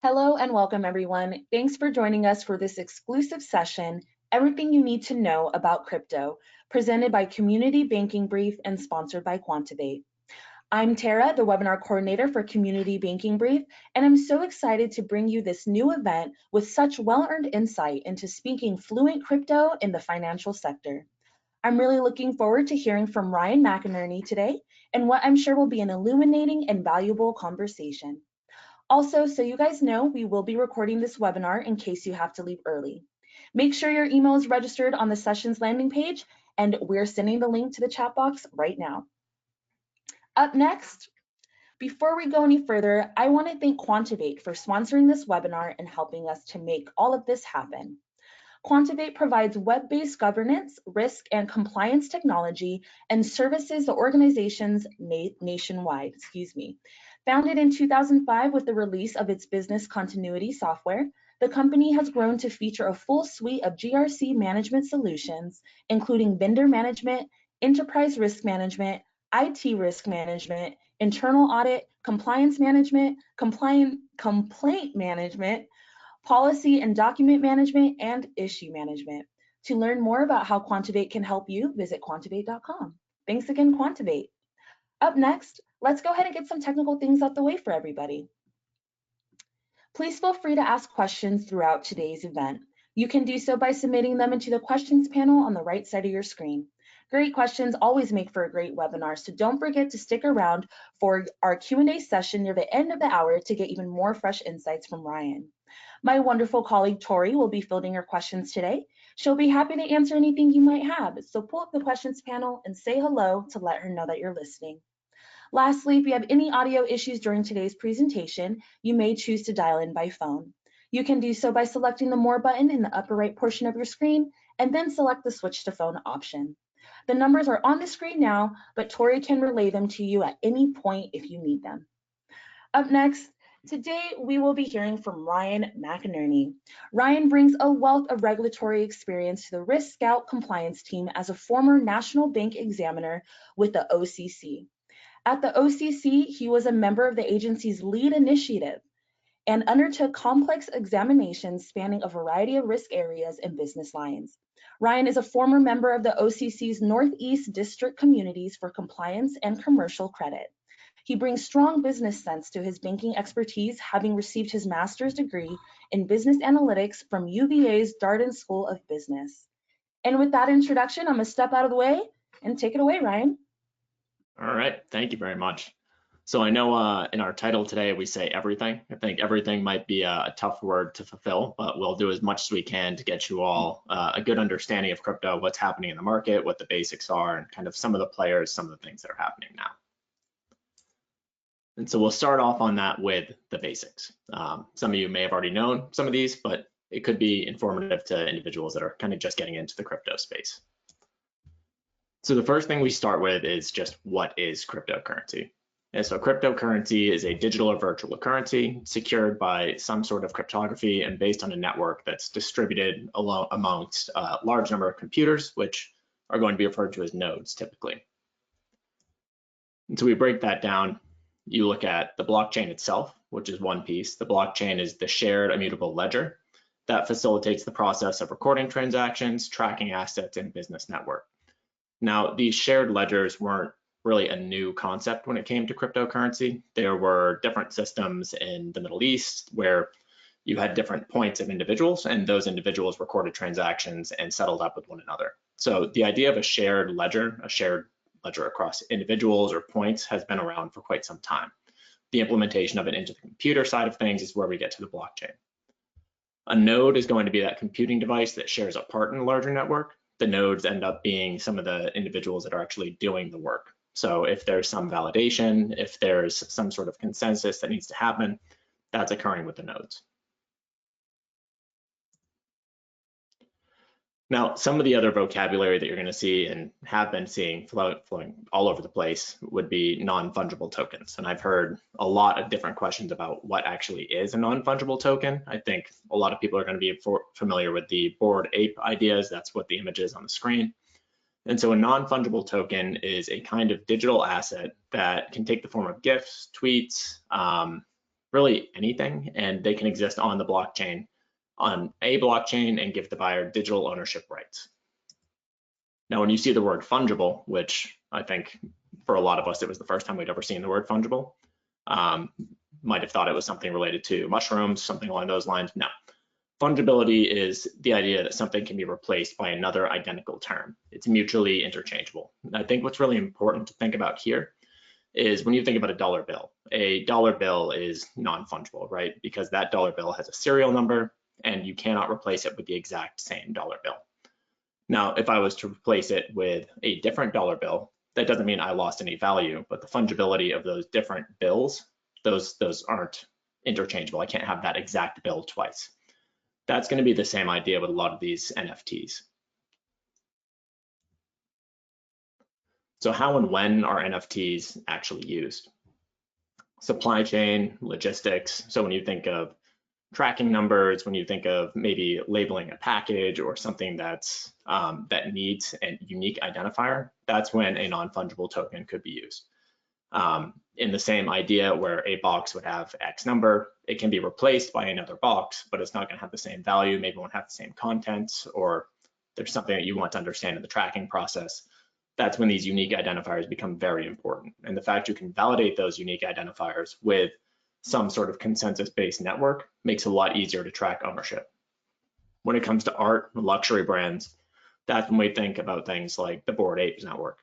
Hello and welcome, everyone. Thanks for joining us for this exclusive session, Everything You Need to Know About Crypto, presented by Community Banking Brief and sponsored by Quantivate. I'm Tara, the webinar coordinator for Community Banking Brief, and I'm so excited to bring you this new event with such well-earned insight into speaking fluent crypto in the financial sector. I'm really looking forward to hearing from Ryan McInerney today and what I'm sure will be an illuminating and valuable conversation. Also, so you guys know, we will be recording this webinar in case you have to leave early. Make sure your email is registered on the session's landing page, and we're sending the link to the chat box right now. Up next, before we go any further, I want to thank Quantivate for sponsoring this webinar and helping us to make all of this happen. Quantivate provides web-based governance, risk, and compliance technology and services to organizations nationwide. Founded in 2005 with the release of its business continuity software, the company has grown to feature a full suite of GRC management solutions, including vendor management, enterprise risk management, IT risk management, internal audit, compliance management, complaint management, policy and document management, and issue management. To learn more about how Quantivate can help you, visit quantivate.com. Thanks again, Quantivate. Up next, let's go ahead and get some technical things out the way for everybody. Please feel free to ask questions throughout today's event. You can do so by submitting them into the questions panel on the right side of your screen. Great questions always make for a great webinar, so don't forget to stick around for our Q&A session near the end of the hour to get even more fresh insights from Ryan. My wonderful colleague Tori will be fielding your questions today. She'll be happy to answer anything you might have, so pull up the questions panel and say hello to let her know that you're listening. Lastly, if you have any audio issues during today's presentation, you may choose to dial in by phone. You can do so by selecting the More button in the upper right portion of your screen, and then select the Switch to Phone option. The numbers are on the screen now, but Tori can relay them to you at any point if you need them. Up next, today we will be hearing from Ryan McInerney. Ryan brings a wealth of regulatory experience to the Risk Scout compliance team as a former national bank examiner with the OCC. At the OCC, he was a member of the agency's lead initiative and undertook complex examinations spanning a variety of risk areas and business lines. Ryan is a former member of the OCC's Northeast District Communities for Compliance and Commercial Credit. He brings strong business sense to his banking expertise, having received his master's degree in business analytics from UVA's Darden School of Business. And with that introduction, I'm gonna step out of the way and take it away, Ryan. All right, thank you very much. So I know in our title today, we say everything. I think everything might be a tough word to fulfill, but we'll do as much as we can to get you all a good understanding of crypto, what's happening in the market, what the basics are, and kind of some of the players, some of the things that are happening now. And so we'll start off on that with the basics. Some of you may have already known some of these, but it could be informative to individuals that are kind of just getting into the crypto space. So the first thing we start with is just what is cryptocurrency? And so cryptocurrency is a digital or virtual currency secured by some sort of cryptography and based on a network that's distributed amongst a large number of computers, which are going to be referred to as nodes typically. And so we break that down. You look at the blockchain itself, which is one piece. The blockchain is the shared immutable ledger that facilitates the process of recording transactions, tracking assets, and business network. Now, these shared ledgers weren't really a new concept when it came to cryptocurrency. There were different systems in the Middle East where you had different points of individuals, and those individuals recorded transactions and settled up with one another. So the idea of a shared ledger across individuals or points has been around for quite some time. The implementation of it into the computer side of things is where we get to the blockchain. A node is going to be that computing device that shares a part in a larger network. The nodes end up being some of the individuals that are actually doing the work. So if there's some validation, if there's some sort of consensus that needs to happen, that's occurring with the nodes. Now, some of the other vocabulary that you're going to see and have been seeing flowing all over the place would be non-fungible tokens. And I've heard a lot of different questions about what actually is a non-fungible token. I think a lot of people are going to be familiar with the Bored Ape ideas. That's what the image is on the screen. And so a non-fungible token is a kind of digital asset that can take the form of GIFs, tweets, really anything, and they can exist on the blockchain, and give the buyer digital ownership rights. Now, when you see the word fungible, which I think for a lot of us, it was the first time we'd ever seen the word fungible, might have thought it was something related to mushrooms, something along those lines. No. Fungibility is the idea that something can be replaced by another identical term. It's mutually interchangeable. And I think what's really important to think about here is when you think about a dollar bill is non-fungible, right? Because that dollar bill has a serial number and you cannot replace it with the exact same dollar bill. Now, if I was to replace it with a different dollar bill, that doesn't mean I lost any value, but the fungibility of those different bills, those aren't interchangeable. I can't have that exact bill twice. That's going to be the same idea with a lot of these NFTs. So how and when are NFTs actually used? Supply chain, logistics. So when you think of tracking numbers, when you think of maybe labeling a package or something that's that needs a unique identifier, that's when a non-fungible token could be used. In the same idea where a box would have X number, it can be replaced by another box, but it's not going to have the same value, maybe won't have the same contents, or there's something that you want to understand in the tracking process. That's when these unique identifiers become very important. And the fact you can validate those unique identifiers with some sort of consensus-based network makes it a lot easier to track ownership. When it comes to art and luxury brands, that's when we think about things like the Bored Apes network.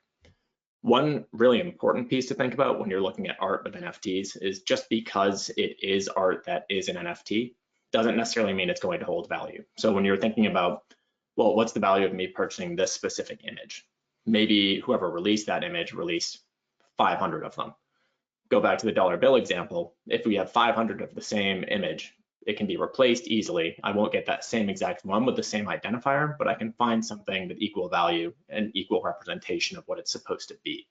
One really important piece to think about when you're looking at art with NFTs is just because it is art that is an NFT doesn't necessarily mean it's going to hold value. So when you're thinking about, well, what's the value of me purchasing this specific image? Maybe whoever released that image released 500 of them. Go back to the dollar bill example. If we have 500 of the same image, it can be replaced easily. I won't get that same exact one with the same identifier, but I can find something with equal value and equal representation of what it's supposed to be.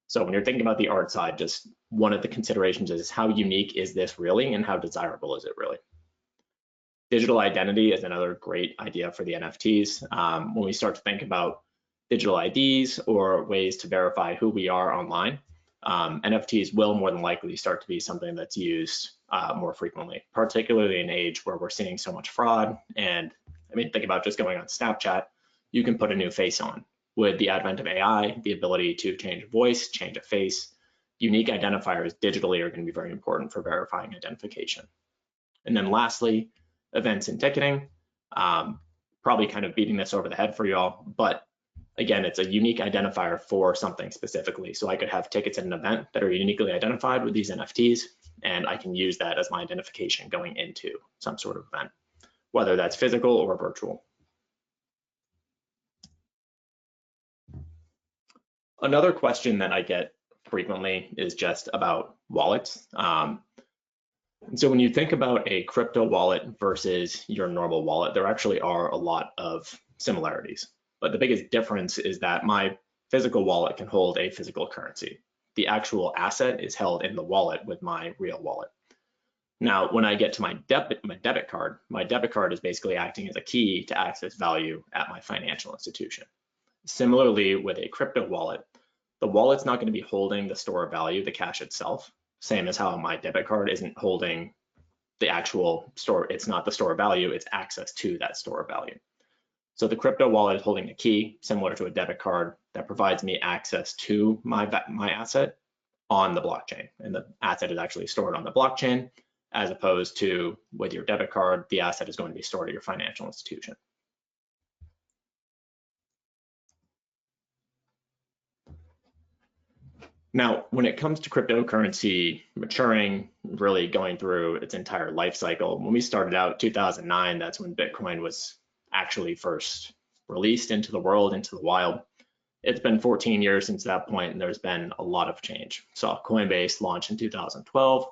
So when you're thinking about the art side, just one of the considerations is how unique is this really and how desirable is it really? Digital identity is another great idea for the NFTs. When we start to think about digital IDs or ways to verify who we are online, NFTs will more than likely start to be something that's used more frequently, particularly in an age where we're seeing so much fraud. And I mean, think about just going on Snapchat, you can put a new face on. With the advent of AI, the ability to change a voice, change a face, unique identifiers digitally are going to be very important for verifying identification. And then lastly, events and ticketing. Probably kind of beating this over the head for y'all, but again, it's a unique identifier for something specifically. So I could have tickets at an event that are uniquely identified with these NFTs, and I can use that as my identification going into some sort of event, whether that's physical or virtual. Another question that I get frequently is just about wallets. And so when you think about a crypto wallet versus your normal wallet, there actually are a lot of similarities. But the biggest difference is that my physical wallet can hold a physical currency. The actual asset is held in the wallet with my real wallet. Now, when I get to my debit card is basically acting as a key to access value at my financial institution. Similarly, with a crypto wallet, the wallet's not going to be holding the store of value, the cash itself, same as how my debit card isn't holding the actual store. It's not the store of value, it's access to that store of value. So the crypto wallet is holding a key similar to a debit card that provides me access to my asset on the blockchain. And the asset is actually stored on the blockchain, as opposed to with your debit card, the asset is going to be stored at your financial institution. Now, when it comes to cryptocurrency maturing, really going through its entire life cycle, when we started out 2009, that's when Bitcoin was actually first released into the world, into the wild. It's been 14 years since that point, and there's been a lot of change. So Coinbase launched in 2012,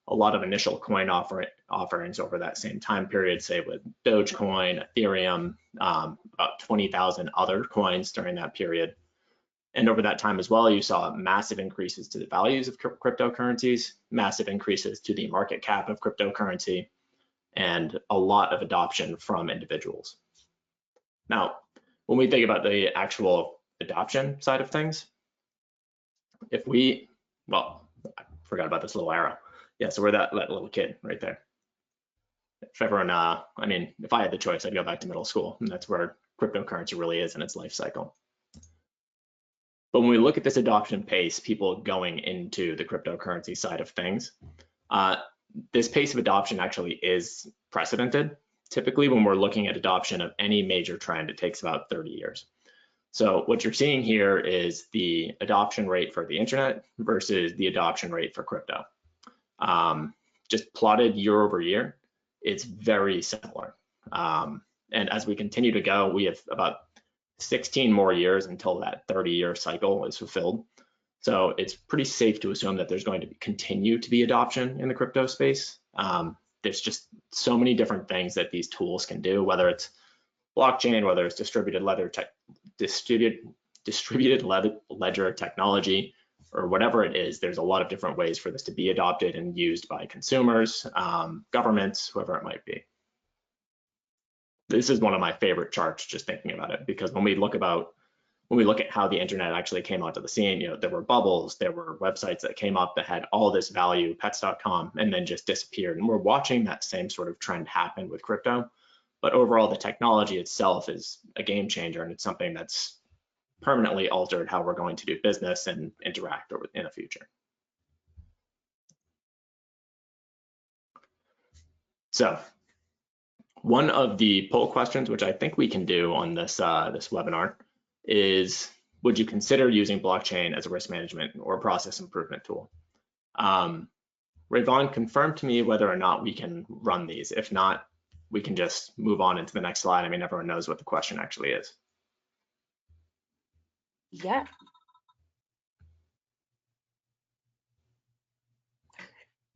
a lot of initial coin offerings over that same time period, say with Dogecoin, Ethereum, about 20,000 other coins during that period. And over that time as well, you saw massive increases to the values of cryptocurrencies, massive increases to the market cap of cryptocurrency, and a lot of adoption from individuals. Now, when we think about the actual adoption side of things, forgot about this little arrow. Yeah, so we're that little kid right there. If everyone, I mean, if I had the choice, I'd go back to middle school, and that's where cryptocurrency really is in its life cycle. But when we look at this adoption pace, people going into the cryptocurrency side of things, this pace of adoption actually is precedented. Typically, when we're looking at adoption of any major trend, it takes about 30 years. So what you're seeing here is the adoption rate for the internet versus the adoption rate for crypto. Just plotted year over year, it's very similar. And as we continue to go, we have about 16 more years until that 30-year cycle is fulfilled. So it's pretty safe to assume that there's going to continue to be adoption in the crypto space. There's just so many different things that these tools can do, whether it's blockchain, whether it's distributed ledger technology, or whatever it is. There's a lot of different ways for this to be adopted and used by consumers, governments, whoever it might be. This is one of my favorite charts, just thinking about it, because when we look at how the internet actually came onto the scene, you know, there were bubbles, there were websites that came up that had all this value, pets.com, and then just disappeared. And we're watching that same sort of trend happen with crypto. But overall, the technology itself is a game changer, and it's something that's permanently altered how we're going to do business and interact in the future. So one of the poll questions, which I think we can do on this webinar, is would you consider using blockchain as a risk management or process improvement tool? Rayvon, confirm to me whether or not we can run these. If not, we can just move on into the next slide. I mean, everyone knows what the question actually is. Yeah.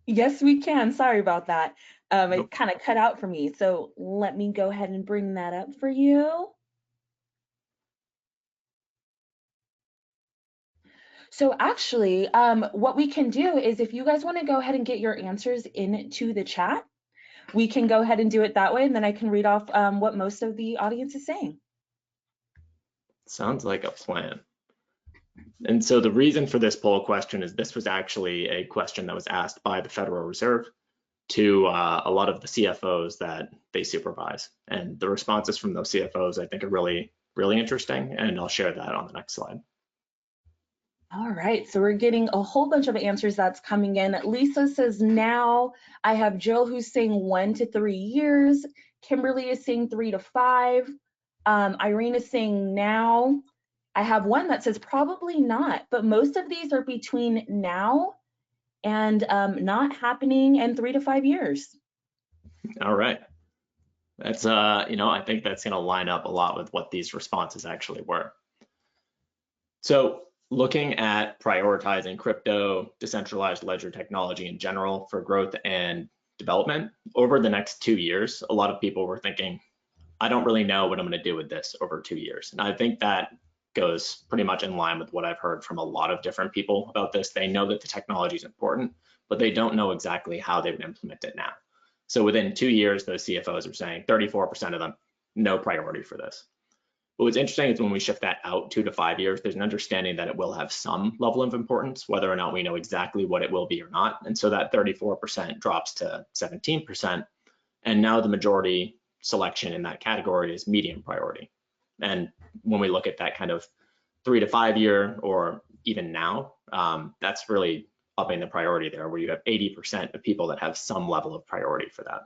Yes, we can. Sorry about that. Nope. It kind of cut out for me. So let me go ahead and bring that up for you. So actually, what we can do is if you guys want to go ahead and get your answers into the chat, we can go ahead and do it that way, and then I can read off what most of the audience is saying. Sounds like a plan. And so the reason for this poll question is this was actually a question that was asked by the Federal Reserve to a lot of the CFOs that they supervise. And the responses from those CFOs, I think, are really, really interesting. And I'll share that on the next slide. All right, so we're getting a whole bunch of answers that's coming in. Lisa says now. I have Jill who's saying 1 to 3 years. Kimberly is saying 3 to 5. Irene is saying now. I have one that says probably not, but most of these are between now and not happening in 3 to 5 years. All right. That's, you know, I think that's going to line up a lot with what these responses actually were. So looking at prioritizing crypto, decentralized ledger technology in general for growth and development over the next 2 years, a lot of people were thinking, I don't really know what I'm going to do with this over 2 years. And I think that goes pretty much in line with what I've heard from a lot of different people about this. They know that the technology is important, but they don't know exactly how they would implement it now. So within 2 years, those CFOs are saying 34% of them, no priority for this. But what's interesting is when we shift that out 2 to 5 years, there's an understanding that it will have some level of importance, whether or not we know exactly what it will be or not. And so that 34% drops to 17%. And now the majority selection in that category is medium priority. And when we look at that kind of 3 to 5 year or even now, that's really upping the priority there, where you have 80% of people that have some level of priority for that.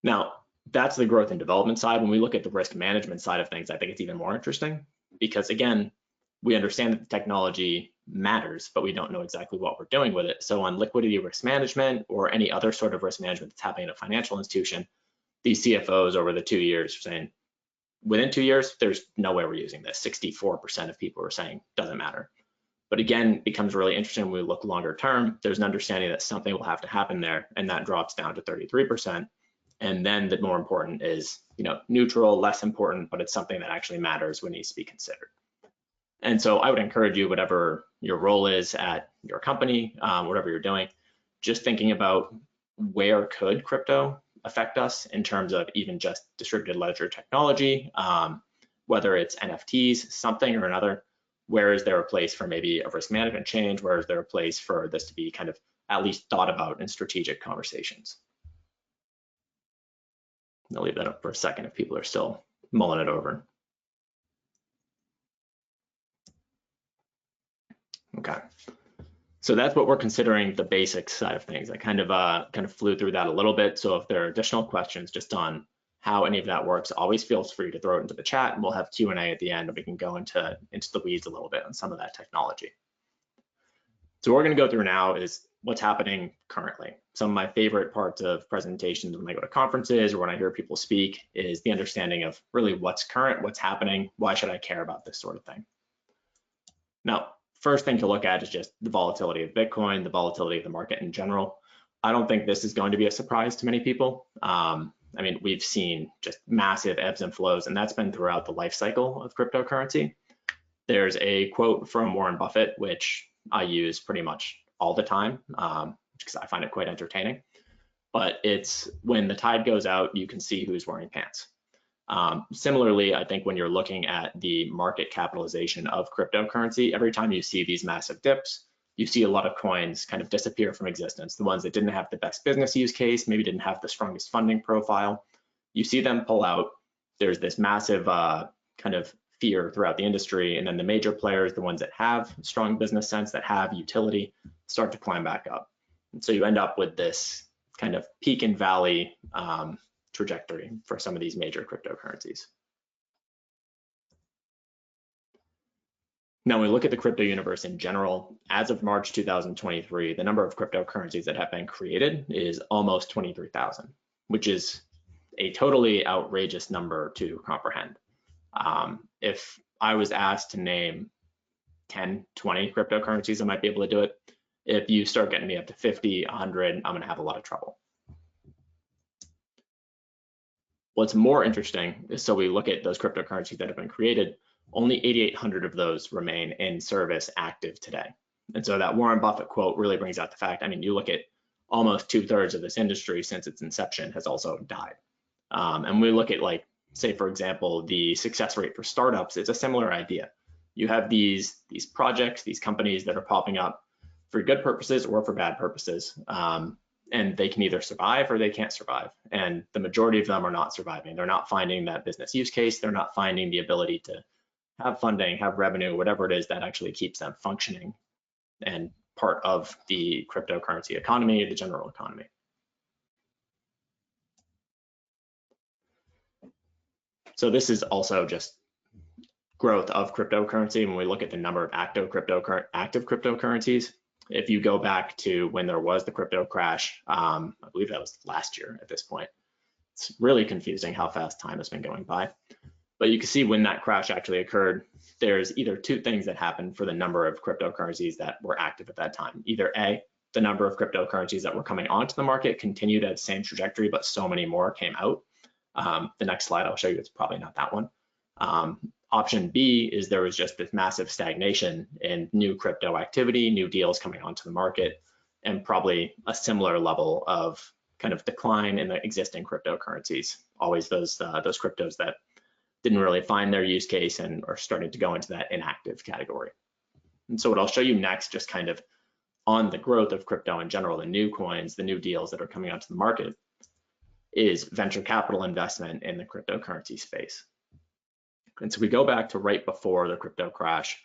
Now, that's the growth and development side. When we look at the risk management side of things, I think it's even more interesting because, again, we understand that the technology matters, but we don't know exactly what we're doing with it. So on liquidity risk management or any other sort of risk management that's happening in a financial institution, these CFOs over the 2 years are saying, within 2 years, there's no way we're using this. 64% of people are saying doesn't matter. But again, it becomes really interesting when we look longer term. There's an understanding that something will have to happen there, and that drops down to 33%. And then the more important is, you know, neutral, less important, but it's something that actually matters when needs to be considered. And so I would encourage you, whatever your role is at your company, whatever you're doing, just thinking about where could crypto affect us in terms of even just distributed ledger technology, whether it's NFTs, something or another. where is there a place for maybe a risk management change? Where is there a place for this to be kind of at least thought about in strategic conversations? I'll leave that up for a second if people are still mulling it over. Okay, so that's what we're considering the basic side of things. I kind of flew through that a little bit. So if there are additional questions just on how any of that works, always feel free to throw it into the chat, and we'll have Q&A at the end, and we can go into the weeds a little bit on some of that technology. So what we're going to go through now is what's happening currently. Some of my favorite parts of presentations when I go to conferences or when I hear people speak is the understanding of really what's current, what's happening, why should I care about this sort of thing. Now, first thing to look at is just the volatility of Bitcoin, the volatility of the market in general. I don't think this is going to be a surprise to many people. I mean, we've seen just massive ebbs and flows, and that's been throughout the life cycle of cryptocurrency. There's a quote from Warren Buffett, which I use pretty much all the time, because I find it quite entertaining. But it's when the tide goes out, you can see who's wearing pants. Similarly, I think when you're looking at the market capitalization of cryptocurrency, every time you see these massive dips, you see a lot of coins kind of disappear from existence. The ones that didn't have the best business use case, maybe didn't have the strongest funding profile, you see them pull out. There's this massive kind of fear throughout the industry, and then the major players, the ones that have strong business sense, that have utility, start to climb back up. And so you end up with this kind of peak and valley trajectory for some of these major cryptocurrencies. Now, when we look at the crypto universe in general, as of March 2023, the number of cryptocurrencies that have been created is almost 23,000, which is a totally outrageous number to comprehend. If I was asked to name 10, 20 cryptocurrencies, I might be able to do it. If you start getting me up to 50, 100, I'm going to have a lot of trouble. What's more interesting is, so we look at those cryptocurrencies that have been created, only 8,800 of those remain in service active today. And so that Warren Buffett quote really brings out the fact, I mean, you look at almost 2/3 of this industry since its inception has also died. And we look at, like, say, for example, the success rate for startups, it's a similar idea. You have these projects, these companies that are popping up for good purposes or for bad purposes. And they can either survive or they can't survive. And the majority of them are not surviving. They're not finding that business use case. They're not finding the ability to have funding, have revenue, whatever it is that actually keeps them functioning and part of the cryptocurrency economy, the general economy. So this is also just growth of cryptocurrency. When we look at the number of active cryptocurrencies, if you go back to when there was the crypto crash, I believe that was last year at this point. It's really confusing how fast time has been going by. But you can see when that crash actually occurred, there's either two things that happened for the number of cryptocurrencies that were active at that time. Either A, the number of cryptocurrencies that were coming onto the market continued at the same trajectory, but so many more came out. The next slide I'll show you, it's probably not that one. Option B is there was just this massive stagnation in new crypto activity, new deals coming onto the market, and probably a similar level of kind of decline in the existing cryptocurrencies. Always those cryptos that didn't really find their use case and are starting to go into that inactive category. And so what I'll show you next, just kind of on the growth of crypto in general, the new coins, the new deals that are coming onto the market, is venture capital investment in the cryptocurrency space. And so we go back to right before the crypto crash,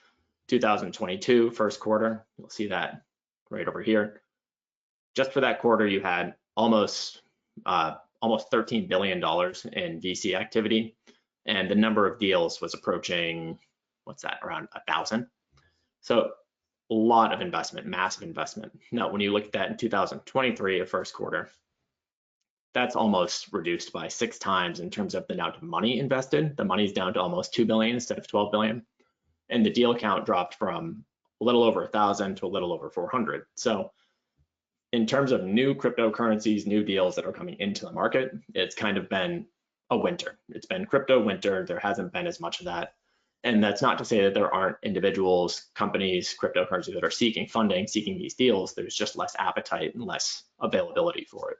2022 first quarter, you'll see that right over here. Just for that quarter, you had almost $13 billion in VC activity, and the number of deals was approaching, what's that, around 1,000. So a lot of investment, massive investment. Now, when you look at that in 2023, the first quarter, that's almost reduced by 6 times in terms of the amount of money invested. The money's down to almost 2 billion instead of 12 billion. And the deal count dropped from a little over 1,000 to a little over 400. So in terms of new cryptocurrencies, new deals that are coming into the market, it's kind of been a winter. It's been crypto winter. There hasn't been as much of that. And that's not to say that there aren't individuals, companies, cryptocurrencies that are seeking funding, seeking these deals. There's just less appetite and less availability for it.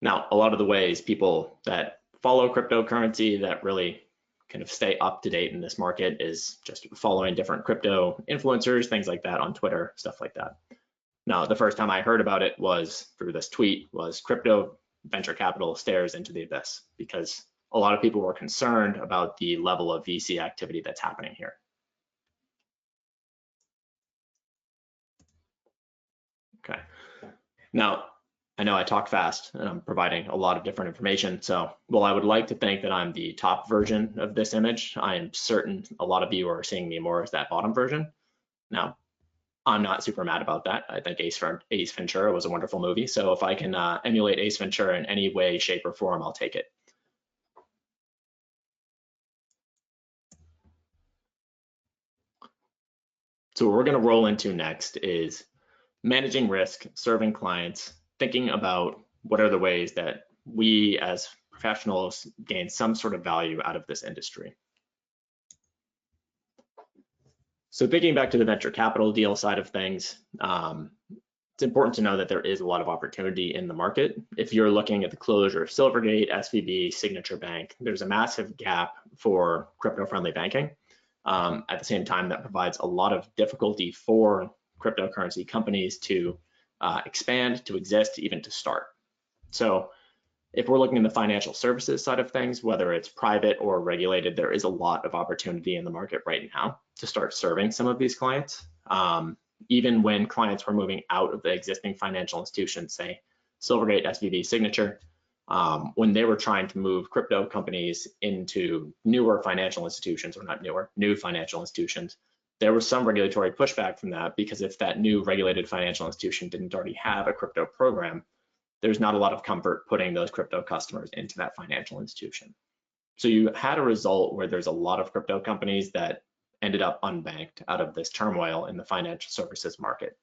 Now, a lot of the ways people that follow cryptocurrency, that really kind of stay up to date in this market is just following different crypto influencers, things like that on Twitter, stuff like that. Now, the first time I heard about it was through this tweet, was crypto venture capital stares into the abyss, because a lot of people were concerned about the level of VC activity that's happening here. Okay. Now, I know I talk fast and I'm providing a lot of different information. So while I would like to think that I'm the top version of this image, I am certain a lot of you are seeing me more as that bottom version. Now, I'm not super mad about that. I think Ace Ventura was a wonderful movie. So if I can emulate Ace Ventura in any way, shape, or form, I'll take it. So what we're going to roll into next is managing risk, serving clients, thinking about what are the ways that we as professionals gain some sort of value out of this industry. So thinking back to the venture capital deal side of things, it's important to know that there is a lot of opportunity in the market. If you're looking at the closure of Silvergate, SVB, Signature Bank, there's a massive gap for crypto-friendly banking. At the same time, that provides a lot of difficulty for cryptocurrency companies to expand, to exist, even to start. So if we're looking at the financial services side of things, whether it's private or regulated, there is a lot of opportunity in the market right now to start serving some of these clients. Even when clients were moving out of the existing financial institutions, say Silvergate, SVB, Signature, when they were trying to move crypto companies into newer financial institutions, or not newer, new financial institutions, there was some regulatory pushback from that, because if that new regulated financial institution didn't already have a crypto program, there's not a lot of comfort putting those crypto customers into that financial institution. So you had a result where there's a lot of crypto companies that ended up unbanked out of this turmoil in the financial services market.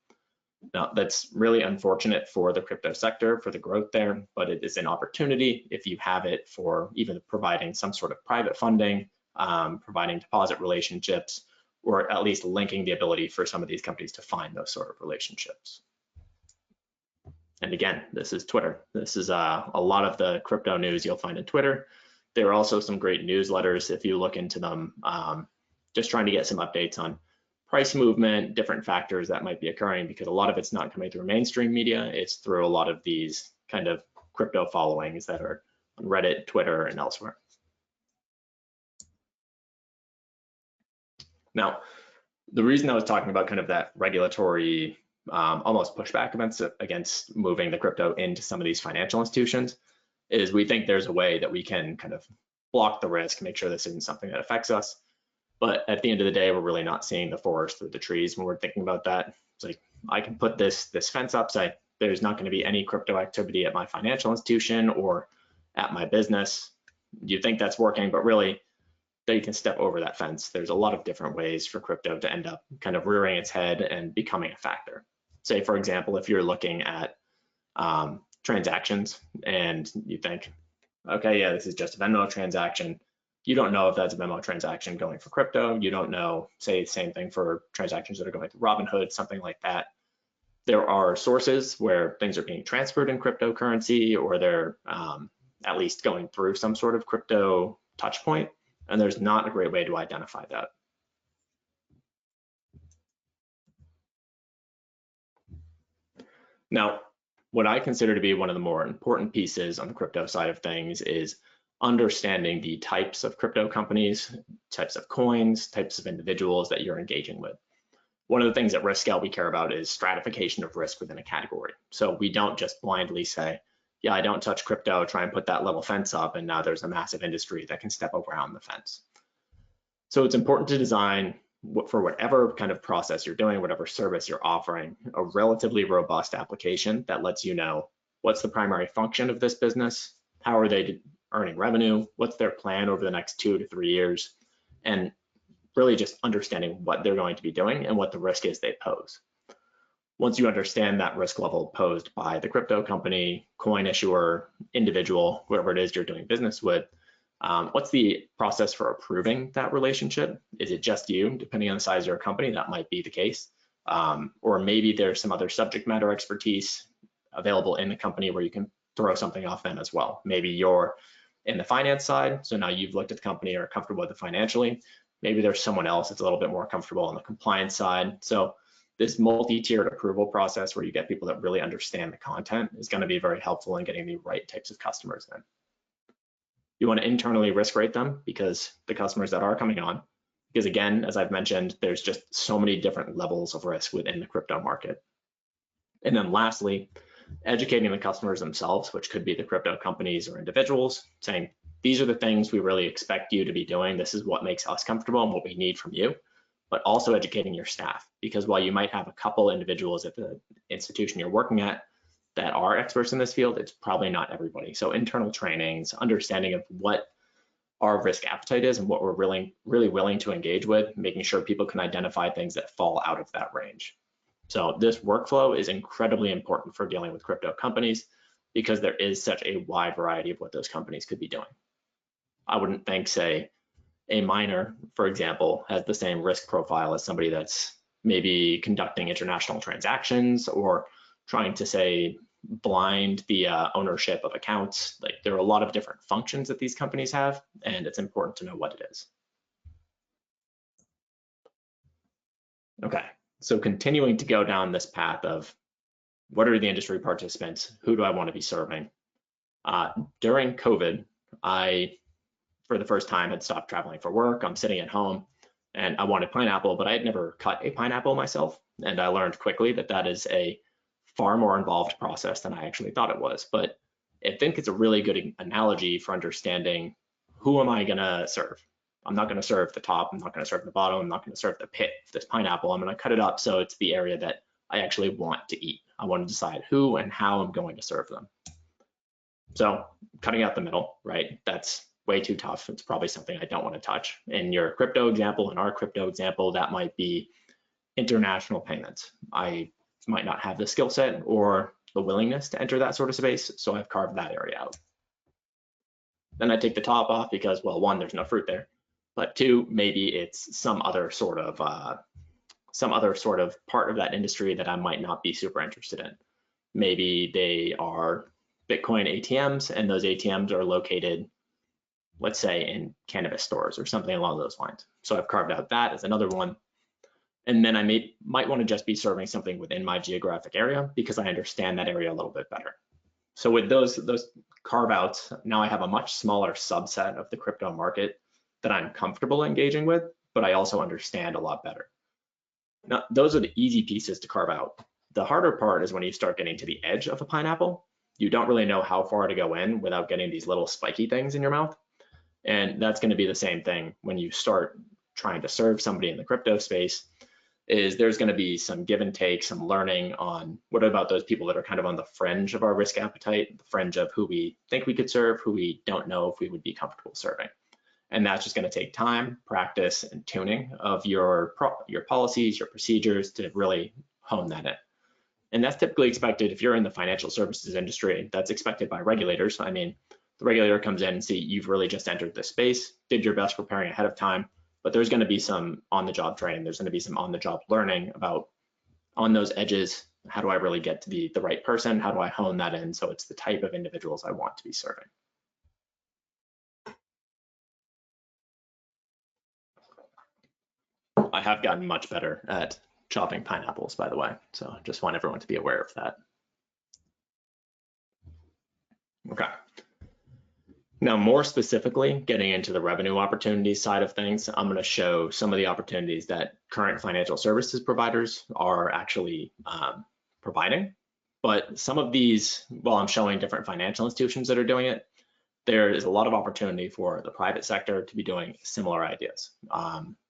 Now, that's really unfortunate for the crypto sector, for the growth there, but it is an opportunity if you have it for even providing some sort of private funding, providing deposit relationships, or at least linking the ability for some of these companies to find those sort of relationships. And again, this is Twitter. This is a lot of the crypto news you'll find in Twitter. There are also some great newsletters if you look into them, just trying to get some updates on price movement, different factors that might be occurring, because a lot of it's not coming through mainstream media. It's through a lot of these kind of crypto followings that are on Reddit, Twitter, and elsewhere. Now, the reason I was talking about kind of that regulatory almost pushback against moving the crypto into some of these financial institutions is we think there's a way that we can kind of block the risk, make sure this isn't something that affects us. But at the end of the day, we're really not seeing the forest through the trees when we're thinking about that. It's like, I can put this fence up, say there's not going to be any crypto activity at my financial institution or at my business. You think that's working, but really you can step over that fence. There's a lot of different ways for crypto to end up kind of rearing its head and becoming a factor. Say, for example, if you're looking at transactions and you think, okay, yeah, this is just a Venmo transaction. You don't know if that's a Venmo transaction going for crypto. You don't know, say the same thing for transactions that are going to Robinhood, something like that. There are sources where things are being transferred in cryptocurrency, or they're at least going through some sort of crypto touch point, and there's not a great way to identify that. Now, what I consider to be one of the more important pieces on the crypto side of things is understanding the types of crypto companies, types of coins, types of individuals that you're engaging with. One of the things at RiskScout we care about is stratification of risk within a category. So we don't just blindly say, yeah, I don't touch crypto, try and put that little fence up, and now there's a massive industry that can step around the fence. So it's important to design, for whatever kind of process you're doing, whatever service you're offering, a relatively robust application that lets you know what's the primary function of this business, how are they earning revenue, what's their plan over the next 2 to 3 years, and really just understanding what they're going to be doing and what the risk is they pose. Once you understand that risk level posed by the crypto company, coin issuer, individual, whoever it is you're doing business with, what's the process for approving that relationship? Is it just you? Depending on the size of your company, that might be the case. Or maybe there's some other subject matter expertise available in the company where you can throw something off them as well. Maybe you're in the finance side. So now you've looked at the company or are comfortable with it financially. Maybe there's someone else that's a little bit more comfortable on the compliance side. So this multi-tiered approval process where you get people that really understand the content is going to be very helpful in getting the right types of customers in. You want to internally risk rate them because the customers that are coming on, because again, as I've mentioned, there's just so many different levels of risk within the crypto market. And then lastly, educating the customers themselves, which could be the crypto companies or individuals, saying, these are the things we really expect you to be doing. This is what makes us comfortable and what we need from you, but also educating your staff, because while you might have a couple individuals at the institution you're working at that are experts in this field, it's probably not everybody. So internal trainings, understanding of what our risk appetite is and what we're really willing to engage with, making sure people can identify things that fall out of that range. So this workflow is incredibly important for dealing with crypto companies because there is such a wide variety of what those companies could be doing. I wouldn't think, say, a miner, for example, has the same risk profile as somebody that's maybe conducting international transactions or trying to, say, blind the ownership of accounts. Like, there are a lot of different functions that these companies have, and it's important to know what it is. Okay, so continuing to go down this path of what are the industry participants, who do I want to be serving? During COVID, I, for the first time, had stopped traveling for work. I'm sitting at home and I wanted pineapple, but I had never cut a pineapple myself. And I learned quickly that that is a far more involved process than I actually thought it was. But I think it's a really good analogy for understanding who am I going to serve. I'm not going to serve the top. I'm not going to serve the bottom. I'm not going to serve the pit of this pineapple. I'm going to cut it up so it's the area that I actually want to eat. I want to decide who and how I'm going to serve them. So cutting out the middle, right? That's way too tough. It's probably something I don't want to touch. In your crypto example, in our crypto example, that might be international payments. I might not have the skill set or the willingness to enter that sort of space, so I've carved that area out. Then I take the top off because, well, one, there's no fruit there, but two, maybe it's some other sort of part of that industry that I might not be super interested in. Maybe they are Bitcoin ATMs, and those ATMs are located, let's say, in cannabis stores or something along those lines. So I've carved out that as another one. And then I might want to just be serving something within my geographic area because I understand that area a little bit better. So with those carve outs, now I have a much smaller subset of the crypto market that I'm comfortable engaging with, but I also understand a lot better. Now, those are the easy pieces to carve out. The harder part is when you start getting to the edge of a pineapple. You don't really know how far to go in without getting these little spiky things in your mouth. And that's going to be the same thing when you start trying to serve somebody in the crypto space. Is there's going to be some give and take, some learning on what about those people that are kind of on the fringe of our risk appetite, the fringe of who we think we could serve, who we don't know if we would be comfortable serving. And that's just going to take time, practice, and tuning of your policies, your procedures to really hone that in. And that's typically expected if you're in the financial services industry. That's expected by regulators. I mean, the regulator comes in and see you've really just entered this space, did your best preparing ahead of time, but there's going to be some on-the-job training. There's going to be some on-the-job learning about on those edges, how do I really get to be the right person? How do I hone that in so it's the type of individuals I want to be serving? I have gotten much better at chopping pineapples, by the way, so just want everyone to be aware of that. Okay. Now, more specifically, getting into the revenue opportunities side of things, I'm going to show some of the opportunities that current financial services providers are actually providing. But some of these, while I'm showing different financial institutions that are doing it, there is a lot of opportunity for the private sector to be doing similar ideas.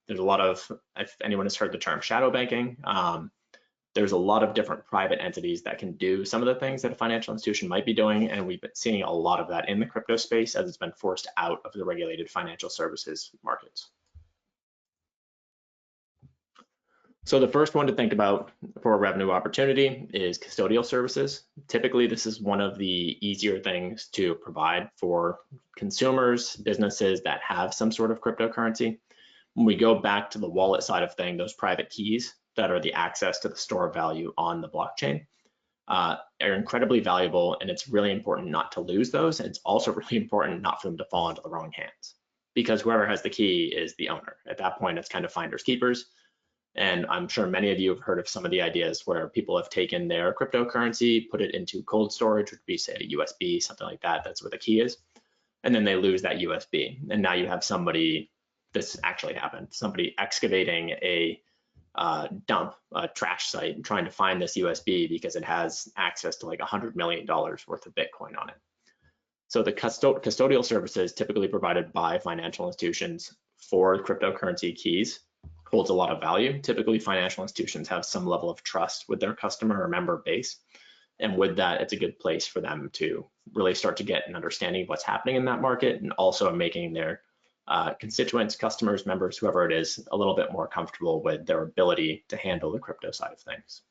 There's a lot of, if anyone has heard the term shadow banking, there's a lot of different private entities that can do some of the things that a financial institution might be doing, and we've been seeing a lot of that in the crypto space as it's been forced out of the regulated financial services markets. So the first one to think about for a revenue opportunity is custodial services. Typically, this is one of the easier things to provide for consumers, businesses that have some sort of cryptocurrency. When we go back to the wallet side of things, those private keys that are the access to the store of value on the blockchain, are incredibly valuable, and it's really important not to lose those. And it's also really important not for them to fall into the wrong hands, because whoever has the key is the owner. At that point, it's kind of finders keepers. And I'm sure many of you have heard of some of the ideas where people have taken their cryptocurrency, put it into cold storage, which would be, say, a USB, something like that. That's where the key is. And then they lose that USB. And now you have somebody, this actually happened, somebody excavating a dump, a trash site, and trying to find this USB because it has access to like $100 million worth of Bitcoin on it. So the custodial services typically provided by financial institutions for cryptocurrency keys holds a lot of value. Typically, financial institutions have some level of trust with their customer or member base. And with that, it's a good place for them to really start to get an understanding of what's happening in that market, and also making their constituents, customers, members, whoever it is, a little bit more comfortable with their ability to handle the crypto side of things.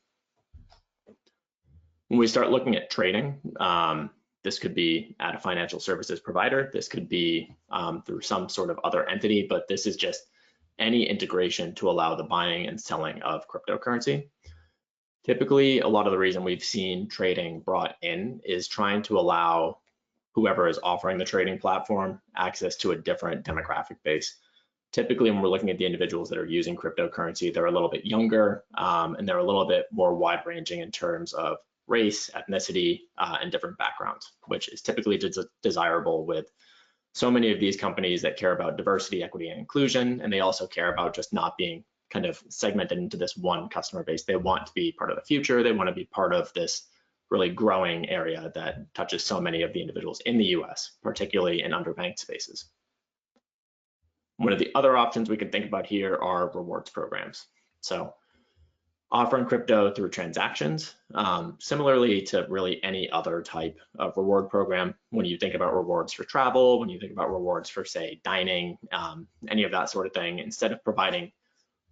When we start looking at trading, this could be at a financial services provider. This could be through some sort of other entity, but this is just any integration to allow the buying and selling of cryptocurrency. Typically, a lot of the reason we've seen trading brought in is trying to allow whoever is offering the trading platform access to a different demographic base. Typically, when we're looking at the individuals that are using cryptocurrency, they're a little bit younger, and they're a little bit more wide-ranging in terms of race, ethnicity, and different backgrounds, which is typically desirable with so many of these companies that care about diversity, equity, and inclusion, and they also care about just not being kind of segmented into this one customer base. They want to be part of the future. They want to be part of this really growing area that touches so many of the individuals in the US, particularly in underbanked spaces. One of the other options we can think about here are rewards programs. So offering crypto through transactions, similarly to really any other type of reward program. When you think about rewards for travel, when you think about rewards for, say, dining, any of that sort of thing, instead of providing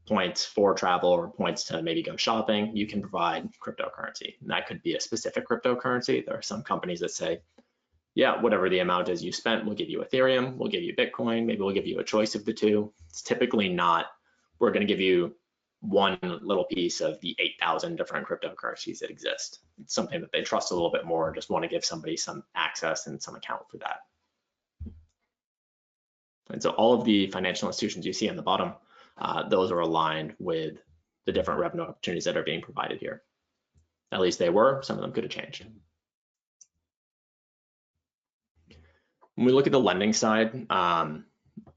points for travel or points to maybe go shopping, you can provide cryptocurrency. And that could be a specific cryptocurrency. There are some companies that say, yeah, whatever the amount is you spent, we'll give you Ethereum, we'll give you Bitcoin, maybe we'll give you a choice of the two. It's typically not, we're going to give you one little piece of the 8,000 different cryptocurrencies that exist. It's something that they trust a little bit more, just want to give somebody some access and some account for that. And so all of the financial institutions you see on the bottom, those are aligned with the different revenue opportunities that are being provided here. At least they were, some of them could have changed. When we look at the lending side,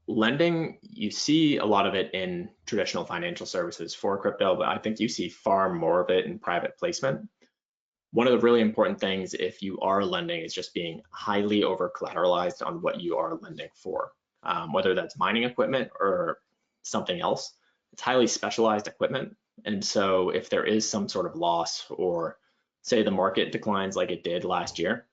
lending, you see a lot of it in traditional financial services for crypto, but I think you see far more of it in private placement. One of the really important things if you are lending is just being highly over collateralized on what you are lending for, whether that's mining equipment or something else. It's highly specialized equipment. And so if there is some sort of loss, or say the market declines like it did last year,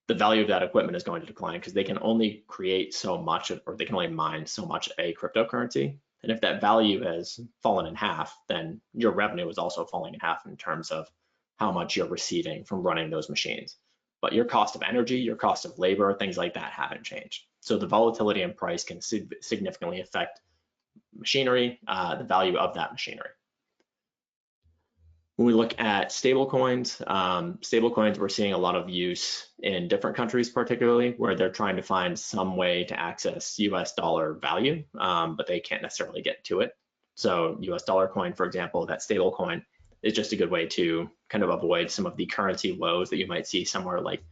the value of that equipment is going to decline because they can only create so much, or they can only mine so much a cryptocurrency. And if that value has fallen in half, then your revenue is also falling in half in terms of how much you're receiving from running those machines. But your cost of energy, your cost of labor, things like that haven't changed. So the volatility in price can significantly affect machinery, the value of that machinery. When we look at stablecoins, we're seeing a lot of use in different countries, particularly where they're trying to find some way to access US dollar value, but they can't necessarily get to it. So US dollar coin, for example, that stable coin is just a good way to kind of avoid some of the currency woes that you might see somewhere like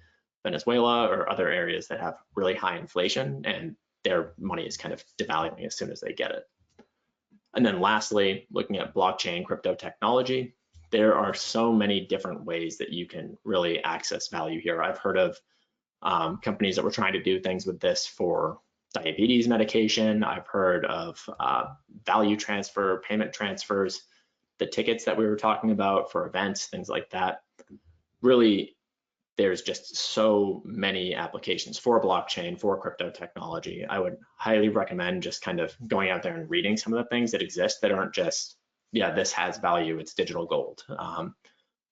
Venezuela or other areas that have really high inflation and their money is kind of devaluing as soon as they get it. And then lastly, looking at blockchain crypto technology, there are so many different ways that you can really access value here. I've heard of companies that were trying to do things with this for diabetes medication. I've heard of value transfer, payment transfers, the tickets that we were talking about for events, things like that. Really, there's just so many applications for blockchain, for crypto technology. I would highly recommend just kind of going out there and reading some of the things that exist that aren't just, yeah, this has value, it's digital gold.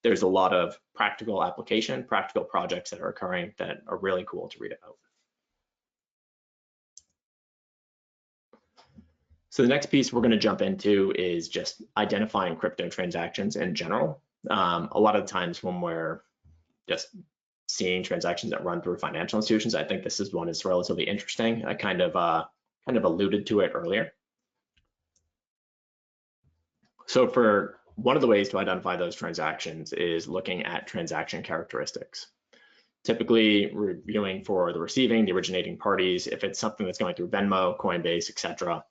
There's a lot of practical application, practical projects that are occurring that are really cool to read about. So the next piece we're going to jump into is just identifying crypto transactions in general. A lot of times when we're just seeing transactions that run through financial institutions, I think this is one that's relatively interesting. I kind of alluded to it earlier. So for one of the ways to identify those transactions is looking at transaction characteristics. Typically reviewing for the receiving, the originating parties. If it's something that's going through Venmo, Coinbase, etc.,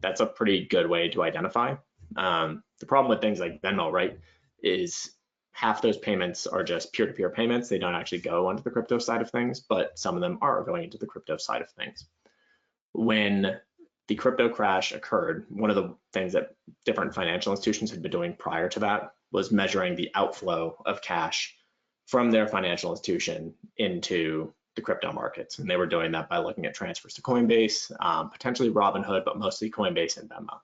that's a pretty good way to identify. The problem with things like Venmo, right, is half those payments are just peer-to-peer payments. They don't actually go onto the crypto side of things, but some of them are going into the crypto side of things. When the crypto crash occurred, one of the things that different financial institutions had been doing prior to that was measuring the outflow of cash from their financial institution into the crypto markets. And they were doing that by looking at transfers to Coinbase, potentially Robinhood, but mostly Coinbase and Venmo.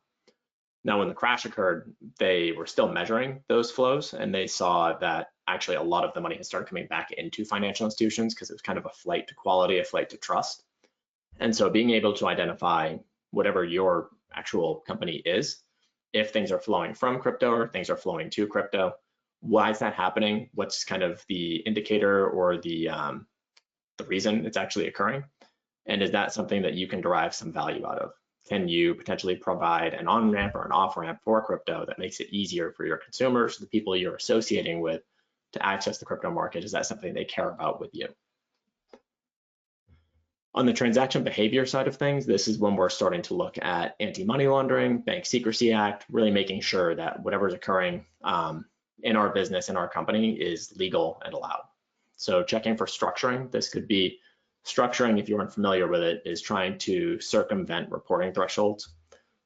Now, when the crash occurred, they were still measuring those flows, and they saw that actually a lot of the money had started coming back into financial institutions because it was kind of a flight to quality, a flight to trust. And so being able to identify whatever your actual company is, if things are flowing from crypto or things are flowing to crypto, why is that happening? What's kind of the indicator or the reason it's actually occurring? And is that something that you can derive some value out of? Can you potentially provide an on-ramp or an off-ramp for crypto that makes it easier for your consumers, the people you're associating with, to access the crypto market? Is that something they care about with you? On the transaction behavior side of things, this is when we're starting to look at anti-money laundering, Bank Secrecy Act, really making sure that whatever is occurring in our business, in our company, is legal and allowed. So checking for structuring, this could be structuring, if you aren't familiar with it, is trying to circumvent reporting thresholds.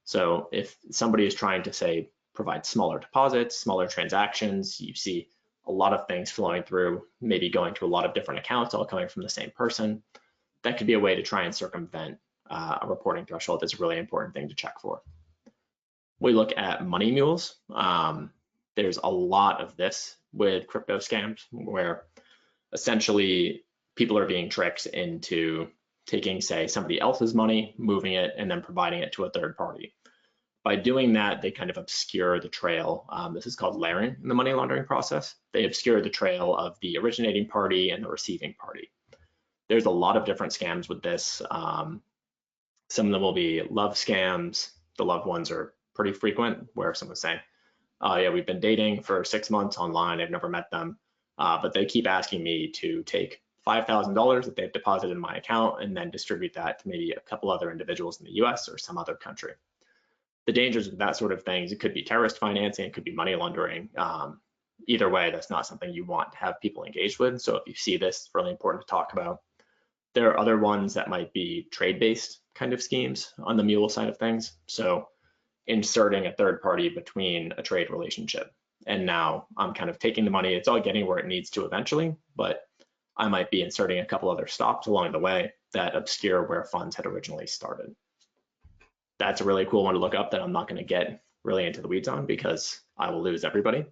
So if somebody is trying to, say, provide smaller deposits, smaller transactions, you see a lot of things flowing through, maybe going to a lot of different accounts, all coming from the same person. That could be a way to try and circumvent a reporting threshold. That's a really important thing to check for. We look at money mules. There's a lot of this with crypto scams where essentially people are being tricked into taking, say, somebody else's money, moving it, and then providing it to a third party. By doing that, they kind of obscure the trail. This is called layering in the money laundering process. They obscure the trail of the originating party and the receiving party. There's a lot of different scams with this. Some of them will be love scams. The love ones are pretty frequent, where someone's saying, oh yeah, we've been dating for 6 months online, I've never met them, but they keep asking me to take $5,000 that they've deposited in my account and then distribute that to maybe a couple other individuals in the US or some other country. The dangers of that sort of things, it could be terrorist financing, it could be money laundering. Either way, that's not something you want to have people engaged with. So if you see this, it's really important to talk about. There are other ones that might be trade-based kind of schemes on the mule side of things. So inserting a third party between a trade relationship. And now I'm kind of taking the money, it's all getting where it needs to eventually, but I might be inserting a couple other stops along the way that obscure where funds had originally started. That's a really cool one to look up that I'm not going to get really into the weeds on because I will lose everybody.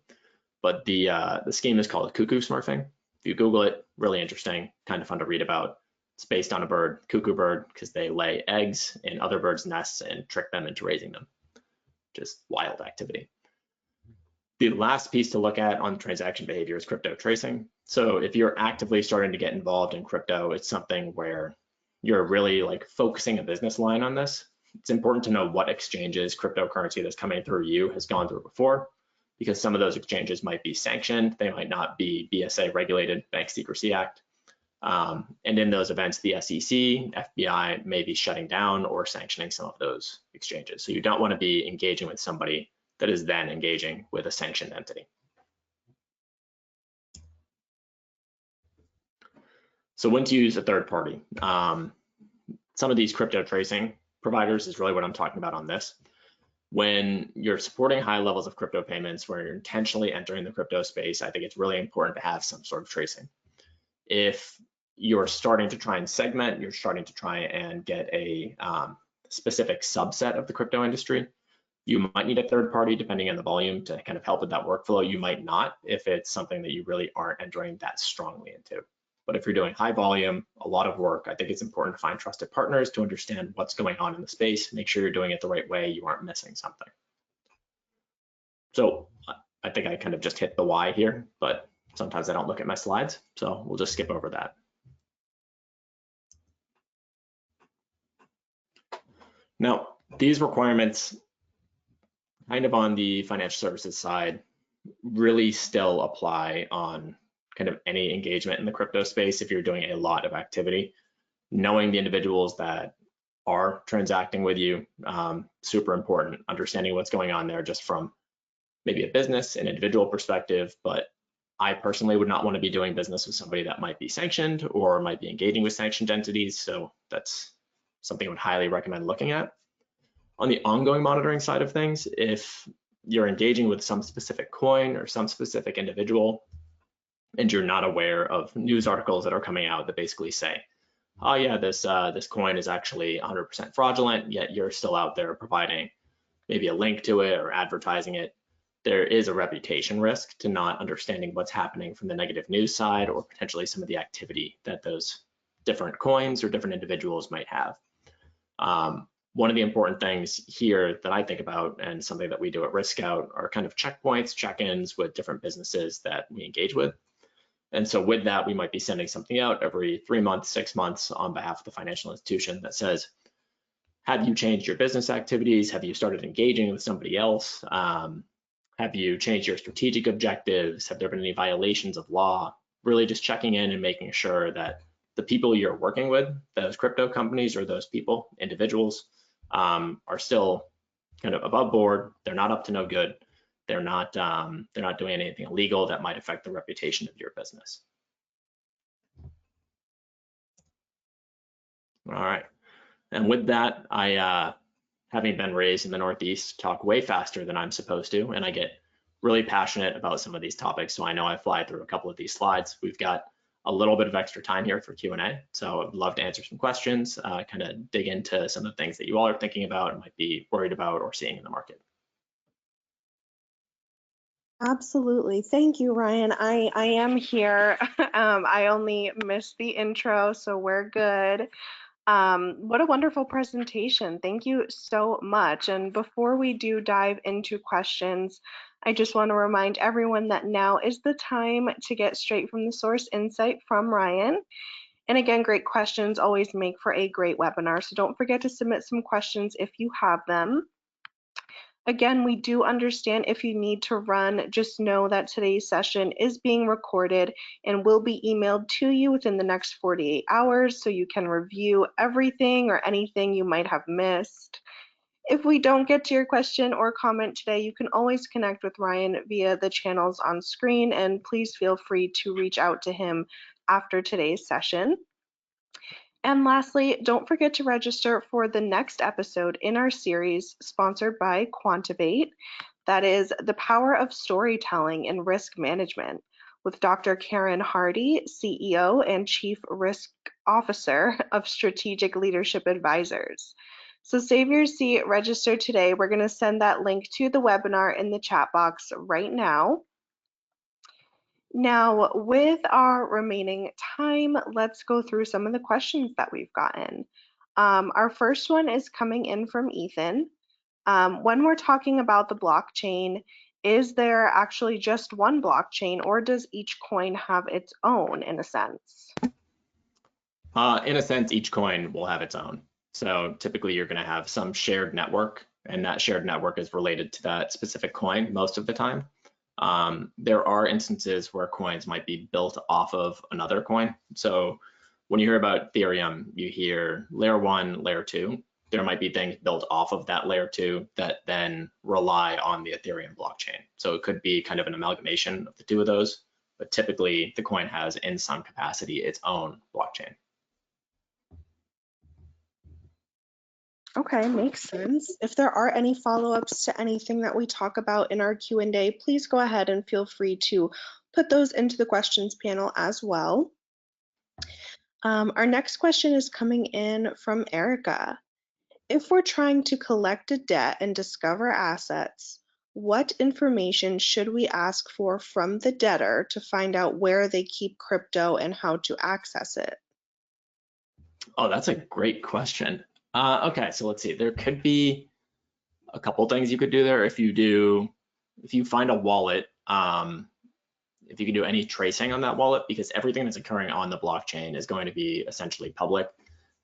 But the scheme is called cuckoo smurfing. If you Google it, really interesting, kind of fun to read about. It's based on a bird, cuckoo bird, because they lay eggs in other birds' nests and trick them into raising them. Just wild activity. The last piece to look at on transaction behavior is crypto tracing. So if you're actively starting to get involved in crypto, it's something where you're really like focusing a business line on this. It's important to know what exchanges cryptocurrency that's coming through you has gone through before, because some of those exchanges might be sanctioned. They might not be BSA regulated, Bank Secrecy Act. And in those events, the SEC, FBI may be shutting down or sanctioning some of those exchanges. So you don't want to be engaging with somebody that is then engaging with a sanctioned entity. So when to use a third party. Some of these crypto tracing providers is really what I'm talking about on this. When you're supporting high levels of crypto payments, where you're intentionally entering the crypto space, I think it's really important to have some sort of tracing. If you're starting to try and segment, you're starting to try and get a specific subset of the crypto industry, you might need a third party depending on the volume to kind of help with that workflow. You might not if it's something that you really aren't entering that strongly into. But if you're doing high volume, a lot of work, I think it's important to find trusted partners to understand what's going on in the space, make sure you're doing it the right way, you aren't missing something. So I think I kind of just hit the why here, but sometimes I don't look at my slides, so we'll just skip over that. Now, these requirements kind of on the financial services side really still apply on kind of any engagement in the crypto space if you're doing a lot of activity. Knowing the individuals that are transacting with you, super important. Understanding what's going on there just from maybe a business and individual perspective, but I personally would not want to be doing business with somebody that might be sanctioned or might be engaging with sanctioned entities. So that's something I would highly recommend looking at. On the ongoing monitoring side of things, if you're engaging with some specific coin or some specific individual, and you're not aware of news articles that are coming out that basically say, oh yeah, this coin is actually 100% fraudulent, yet you're still out there providing maybe a link to it or advertising it, there is a reputation risk to not understanding what's happening from the negative news side or potentially some of the activity that those different coins or different individuals might have. One of the important things here that I think about and something that we do at Risk Scout are kind of checkpoints, check-ins with different businesses that we engage with. And so with that, we might be sending something out every 3 months, 6 months on behalf of the financial institution that says, have you changed your business activities? Have you started engaging with somebody else? Have you changed your strategic objectives? Have there been any violations of law? Really just checking in and making sure that the people you're working with, those crypto companies or those people, individuals, are still kind of above board. They're not up to no good. They're not doing anything illegal that might affect the reputation of your business. All right. And with that, I, having been raised in the Northeast, talk way faster than I'm supposed to, and I get really passionate about some of these topics. So I know I fly through a couple of these slides. We've got a little bit of extra time here for Q&A. So I'd love to answer some questions, kind of dig into some of the things that you all are thinking about and might be worried about or seeing in the market. Absolutely. Thank you, Ryan. I am here. I only missed the intro, so we're good. What a wonderful presentation. Thank you so much. And before we do dive into questions, I just want to remind everyone that now is the time to get straight from the source insight from Ryan. And again, great questions always make for a great webinar. So don't forget to submit some questions if you have them. Again, we do understand if you need to run, just know that today's session is being recorded and will be emailed to you within the next 48 hours so you can review everything or anything you might have missed. If we don't get to your question or comment today, you can always connect with Ryan via the channels on screen, and please feel free to reach out to him after today's session. And lastly, don't forget to register for the next episode in our series sponsored by Quantivate. That is The Power of Storytelling in Risk Management with Dr. Karen Hardy, CEO and Chief Risk Officer of Strategic Leadership Advisors. So save your seat, register today. We're going to send that link to the webinar in the chat box right now. Now, with our remaining time, let's go through some of the questions that we've gotten. Our first one is coming in from Ethan. When we're talking about the blockchain, is there actually just one blockchain, or does each coin have its own in a sense? In a sense, each coin will have its own. So typically you're going to have some shared network, and that shared network is related to that specific coin most of the time. There are instances where coins might be built off of another coin. So when you hear about Ethereum, you hear layer 1, layer 2. There might be things built off of that layer 2 that then rely on the Ethereum blockchain. So it could be kind of an amalgamation of the two of those, but typically the coin has in some capacity its own blockchain. Okay, makes sense. If there are any follow-ups to anything that we talk about in our Q&A, please go ahead and feel free to put those into the questions panel as well. Our next question is coming in from Erica. If we're trying to collect a debt and discover assets, what information should we ask for from the debtor to find out where they keep crypto and how to access it? Oh, that's a great question. Okay, so let's see. There could be a couple things you could do there. If you find a wallet if you can do any tracing on that wallet, because everything that's occurring on the blockchain is going to be essentially public.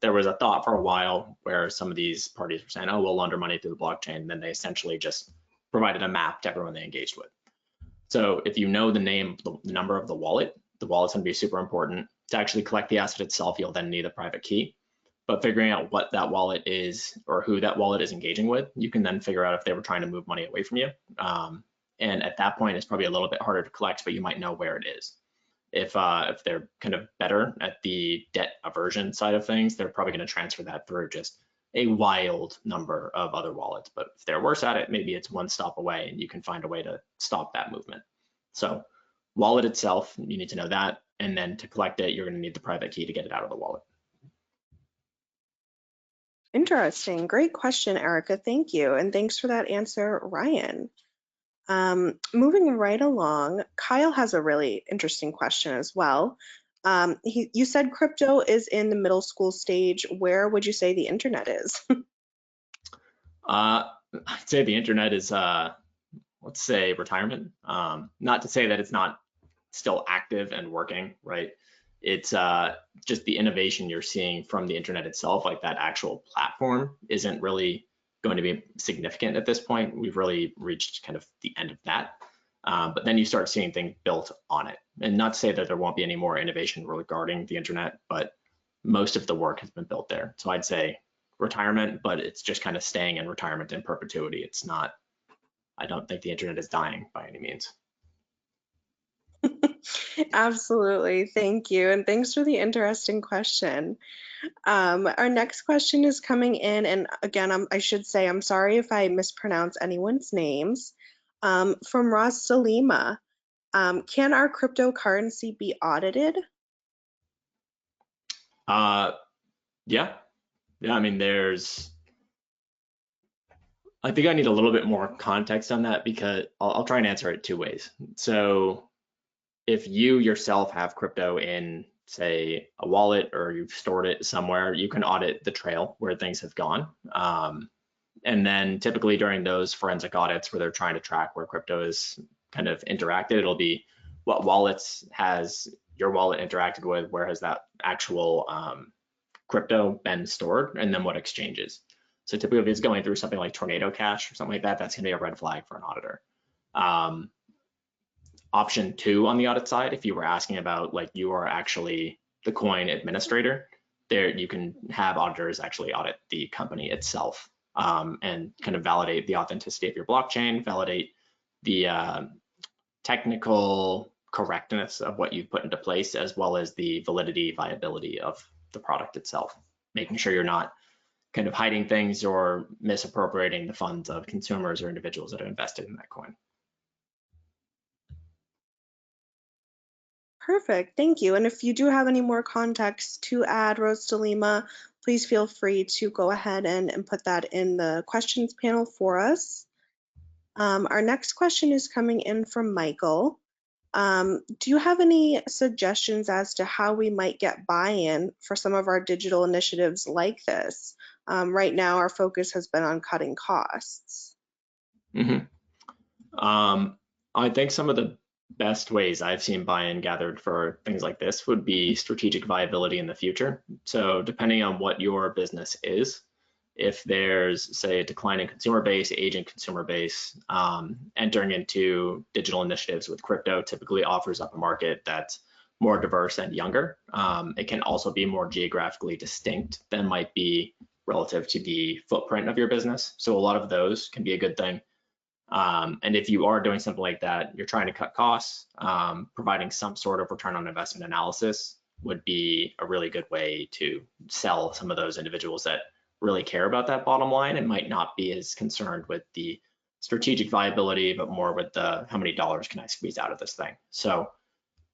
There was a thought for a while where some of these parties were saying, oh, we'll launder money through the blockchain. And then they essentially just provided a map to everyone they engaged with. So if you know the name, the number of the wallet's going to be super important. To actually collect the asset itself, you'll then need a private key. But figuring out what that wallet is or who that wallet is engaging with, you can then figure out if they were trying to move money away from you. And at that point, it's probably a little bit harder to collect, but you might know where it is. If they're kind of better at the debt aversion side of things, they're probably going to transfer that through just a wild number of other wallets. But if they're worse at it, maybe it's one stop away and you can find a way to stop that movement. So wallet itself, you need to know that. And then to collect it, you're going to need the private key to get it out of the wallet. Interesting. Great question, Erica. Thank you. And thanks for that answer, Ryan. Moving right along, Kyle has a really interesting question as well. You said crypto is in the middle school stage. Where would you say the internet is? I'd say the internet is, let's say, retirement. Not to say that it's not still active and working, right? It's just the innovation you're seeing from the internet itself, like that actual platform isn't really going to be significant at this point. We've really reached kind of the end of that. But then you start seeing things built on it. And not to say that there won't be any more innovation regarding the internet, but most of the work has been built there. So I'd say retirement, but it's just kind of staying in retirement in perpetuity. It's not, I don't think the internet is dying by any means. Absolutely. Thank you. And thanks for the interesting question. Our next question is coming in, and again, I should say I'm sorry if I mispronounce anyone's names. From Ross Salima, can our cryptocurrency be audited? Yeah. I mean, I think I need a little bit more context on that because I'll try and answer it two ways. So if you yourself have crypto in, say, a wallet or you've stored it somewhere, you can audit the trail where things have gone. And then typically during those forensic audits where they're trying to track where crypto is kind of interacted, it'll be what wallets has your wallet interacted with, where has that actual crypto been stored, and then what exchanges. So typically if it's going through something like Tornado Cash or something like that, that's gonna be a red flag for an auditor. Option two on the audit side, if you were asking about like you are actually the coin administrator, there you can have auditors actually audit the company itself and kind of validate the authenticity of your blockchain, validate the technical correctness of what you've put into place, as well as the validity, viability of the product itself, making sure you're not kind of hiding things or misappropriating the funds of consumers or individuals that have invested in that coin. Perfect, thank you. And if you do have any more context to add, Rose DeLima, please feel free to go ahead and put that in the questions panel for us. Our next question is coming in from Michael. Do you have any suggestions as to how we might get buy-in for some of our digital initiatives like this? Right now, our focus has been on cutting costs. I think some of the best ways I've seen buy-in gathered for things like this would be strategic viability in the future. So depending on what your business is, if there's, say, a declining consumer base, aging consumer base, entering into digital initiatives with crypto typically offers up a market that's more diverse and younger. It can also be more geographically distinct than might be relative to the footprint of your business. So a lot of those can be a good thing. And if you are doing something like that, you're trying to cut costs, providing some sort of return on investment analysis would be a really good way to sell some of those individuals that really care about that bottom line and might not be as concerned with the strategic viability, but more with the how many dollars can I squeeze out of this thing. So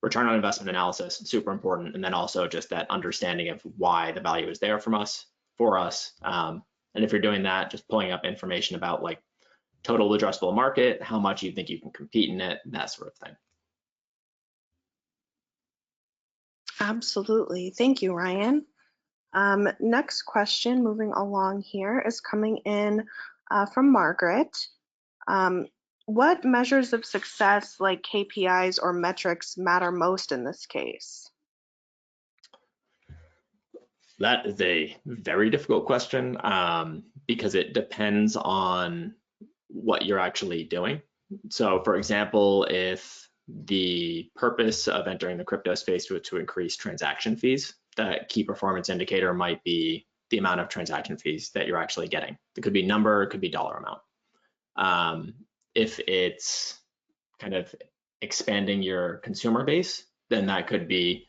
return on investment analysis, super important. And then also just that understanding of why the value is there for us. And if you're doing that, just pulling up information about like total addressable market, how much you think you can compete in it, that sort of thing. Absolutely. Thank you, Ryan. Next question, moving along here, is coming in from Margaret. What measures of success, like KPIs or metrics, matter most in this case? That is a very difficult question because it depends on what you're actually doing. So for example, if the purpose of entering the crypto space was to increase transaction fees, that key performance indicator might be the amount of transaction fees that you're actually getting. It could be number, it could be dollar amount. If it's kind of expanding your consumer base, then that could be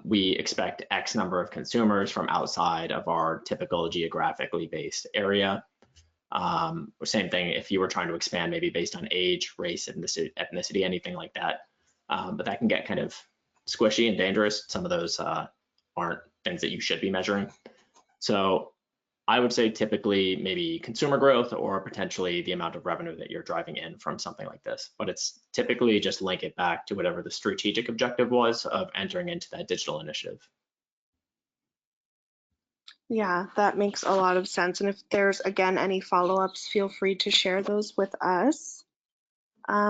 we expect X number of consumers from outside of our typical geographically based area. Or same thing if you were trying to expand maybe based on age, race, ethnicity, anything like that. But that can get kind of squishy and dangerous. Some of those aren't things that you should be measuring. So I would say typically maybe consumer growth or potentially the amount of revenue that you're driving in from something like this. But it's typically just link it back to whatever the strategic objective was of entering into that digital initiative. Yeah, that makes a lot of sense. And if there's, again, any follow-ups, feel free to share those with us.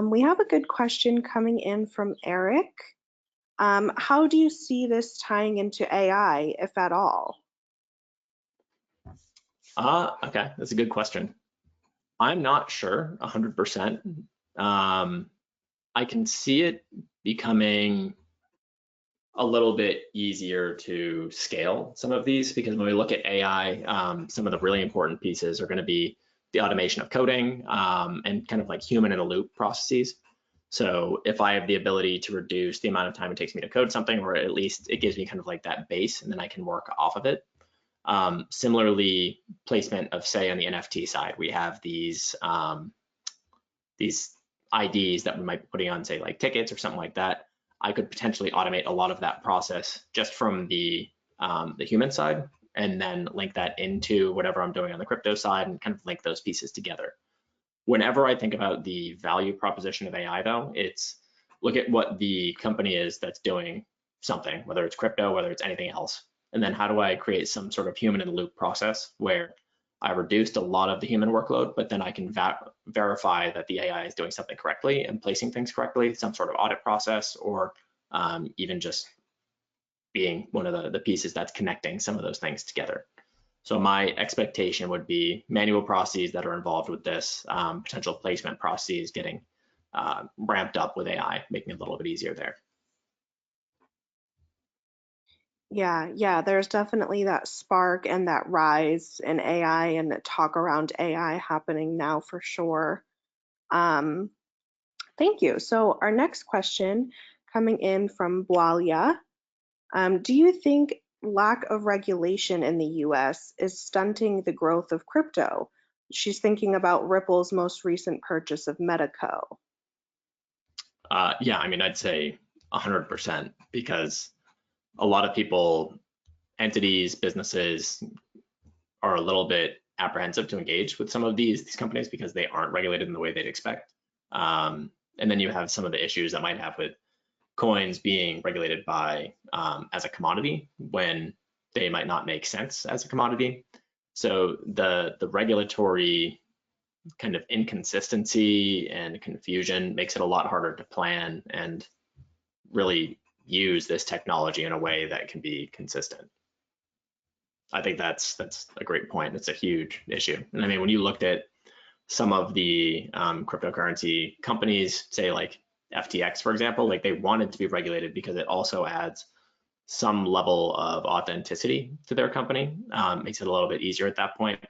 We have a good question coming in from Eric. How do you see this tying into AI, if at all? Okay, that's a good question. I'm not sure 100%. I can see it becoming a little bit easier to scale some of these because when we look at AI, some of the really important pieces are going to be the automation of coding and kind of like human in a loop processes. So if I have the ability to reduce the amount of time it takes me to code something, or at least it gives me kind of like that base and then I can work off of it. Similarly, placement of, say, on the NFT side, we have these IDs that we might be putting on, say, like tickets or something like that. I could potentially automate a lot of that process just from the human side, and then link that into whatever I'm doing on the crypto side, and kind of link those pieces together. Whenever I think about the value proposition of AI, though, it's look at what the company is that's doing something, whether it's crypto, whether it's anything else, and then how do I create some sort of human in the loop process where I reduced a lot of the human workload, but then I can verify that the AI is doing something correctly and placing things correctly, some sort of audit process, or even just being one of the pieces that's connecting some of those things together. So my expectation would be manual processes that are involved with this, potential placement processes getting ramped up with AI, making it a little bit easier there. Yeah, there's definitely that spark and that rise in AI and the talk around AI happening now for sure. Thank you. So our next question coming in from Bwalia. Do you think lack of regulation in the US is stunting the growth of crypto? She's thinking about Ripple's most recent purchase of Metaco. Yeah, I mean, I'd say 100% because a lot of people, entities, businesses are a little bit apprehensive to engage with some of these companies because they aren't regulated in the way they'd expect. And then you have some of the issues that might have with coins being regulated by as a commodity when they might not make sense as a commodity. So the regulatory kind of inconsistency and confusion makes it a lot harder to plan and really use this technology in a way that can be consistent. I think that's a great point. That's a huge issue. And I mean, when you looked at some of the cryptocurrency companies, say like FTX, for example, like they wanted to be regulated because it also adds some level of authenticity to their company, makes it a little bit easier at that point.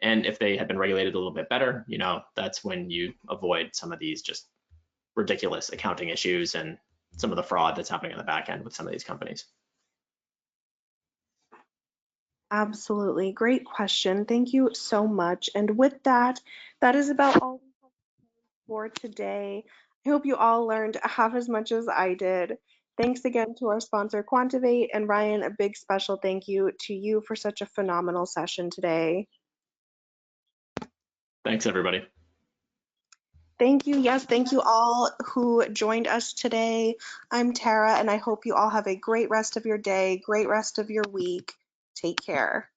And if they had been regulated a little bit better, you know, that's when you avoid some of these just ridiculous accounting issues and some of the fraud that's happening on the back end with some of these companies. Absolutely. Great question. Thank you so much. And with that, that is about all we have for today. I hope you all learned half as much as I did. Thanks again to our sponsor, Quantivate, and Ryan, a big special thank you to you for such a phenomenal session today. Thanks, everybody. Thank you. Yes, thank you all who joined us today. I'm Tara, and I hope you all have a great rest of your day, great rest of your week. Take care.